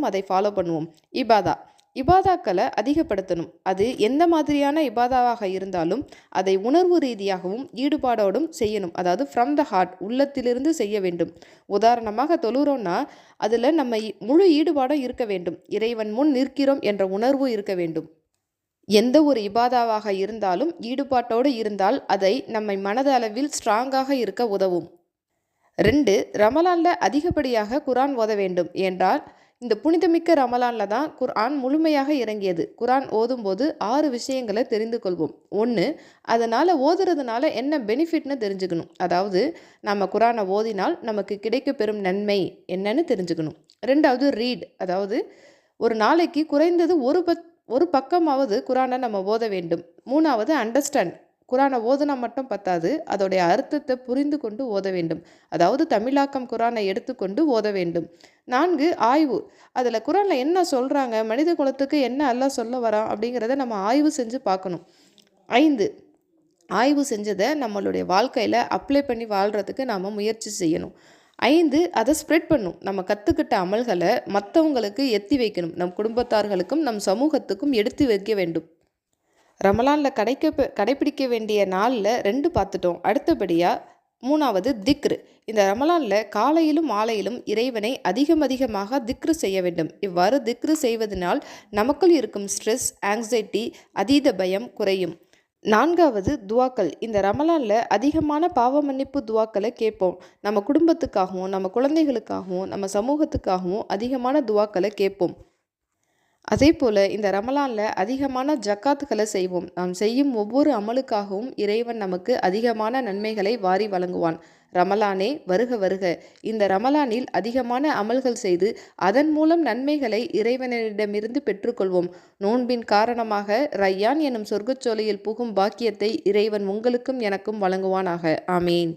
அதை ஃபாலோ பண்ணுவோம். இபாதா இபாதாக்களை அதிகப்படுத்தணும். அது எந்த மாதிரியான இபாதாவாக இருந்தாலும் அதை உணர்வு ரீதியாகவும் ஈடுபாடோடும் செய்யணும். அதாவது ஃப்ரம் த ஹார்ட், உள்ளத்திலிருந்து செய்ய வேண்டும். உதாரணமாக தொழுகிறோன்னா அதில் நம்ம முழு ஈடுபாடும் இருக்க வேண்டும். இறைவன் முன் நிற்கிறோம் என்ற உணர்வு இருக்க வேண்டும். எந்த ஒரு இபாதாவாக இருந்தாலும் ஈடுபாட்டோடு இருந்தால் அதை நம்மை மனதளவில் ஸ்ட்ராங்காக இருக்க உதவும். 2, ரமலானில் அதிகப்படியாக குர்ஆன் ஓத வேண்டும். என்றால் இந்த புனிதமிக்க ரமலானில் தான் குர்ஆன் முழுமையாக இறங்கியது. குர்ஆன் ஓதும்போது 6 விஷயங்களை தெரிந்து கொள்வோம். 1, அதனால் ஓதுறதுனால என்ன பெனிஃபிட்னு தெரிஞ்சுக்கணும். அதாவது நம்ம குர்ஆனை ஓதினால் நமக்கு கிடைக்க பெறும் நன்மை என்னன்னு தெரிஞ்சுக்கணும். 2வது ரீட், அதாவது ஒரு நாளைக்கு குறைந்தது ஒரு பக்கமாவது குர்ஆனை நம்ம ஓத வேண்டும். 3வது அண்டர்ஸ்டாண்ட், குர்ஆனை ஓதுனா மட்டும் பத்தாது, அதோடைய அர்த்தத்தை புரிந்து கொண்டு ஓத வேண்டும். அதாவது தமிழாக்கம் குர்ஆனை எடுத்துக்கொண்டு ஓத வேண்டும். 4, ஆய்வு, அதில் குர்ஆனில் என்ன சொல்கிறாங்க, மனித குலத்துக்கு என்ன அல்லாஹ் சொல்ல வரான் அப்படிங்கிறத நம்ம ஆய்வு செஞ்சு பார்க்கணும். 5, ஆய்வு செஞ்சதை நம்மளுடைய வாழ்க்கையில் அப்ளை பண்ணி வாழ்கிறதுக்கு நாம் முயற்சி செய்யணும். 5, அதை ஸ்ப்ரெட் பண்ணும். நம்ம கற்றுக்கிட்ட அமல்களை மற்றவங்களுக்கு எத்தி வைக்கணும். நம் குடும்பத்தார்களுக்கும் நம் சமூகத்துக்கும் எடுத்து வைக்க வேண்டும். ரமலானில் கடைப்பிடிக்க வேண்டிய நாளில் 2 பார்த்துட்டோம். அடுத்தபடியாக 3வது திக்ரு. இந்த ரமலானில் காலையிலும் மாலையிலும் இறைவனை அதிகமாக திக்ரு செய்ய வேண்டும். இவ்வாறு திக்ரு செய்வதனால் நமக்குள் இருக்கும் ஸ்ட்ரெஸ், ஆங்ஸைட்டி, அதீத பயம் குறையும். 4வது துவாக்கள். இந்த ரமலானில் அதிகமான பாவ மன்னிப்பு துவாக்களை கேட்போம். நம்ம குடும்பத்துக்காகவும் நம்ம குழந்தைகளுக்காகவும் நம்ம சமூகத்துக்காகவும் அதிகமான துவாக்களை கேட்போம். அதே போல் இந்த ரமலானில் அதிகமான ஜக்காத்துக்களை செய்வோம். நாம் செய்யும் ஒவ்வொரு அமலுக்காகவும் இறைவன் நமக்கு அதிகமான நன்மைகளை வாரி வழங்குவான். ரமலானே வருக வருக. இந்த ரமலானில் அதிகமான அமல்கள் செய்து அதன் மூலம் நன்மைகளை இறைவனிடமிருந்து பெற்றுக்கொள்வோம். நோன்பின் காரணமாக ரையான் எனும் சொர்க்கச்சோலையில் புகும் பாக்கியத்தை இறைவன் உங்களுக்கும் எனக்கும் வழங்குவானாக. ஆமீன்.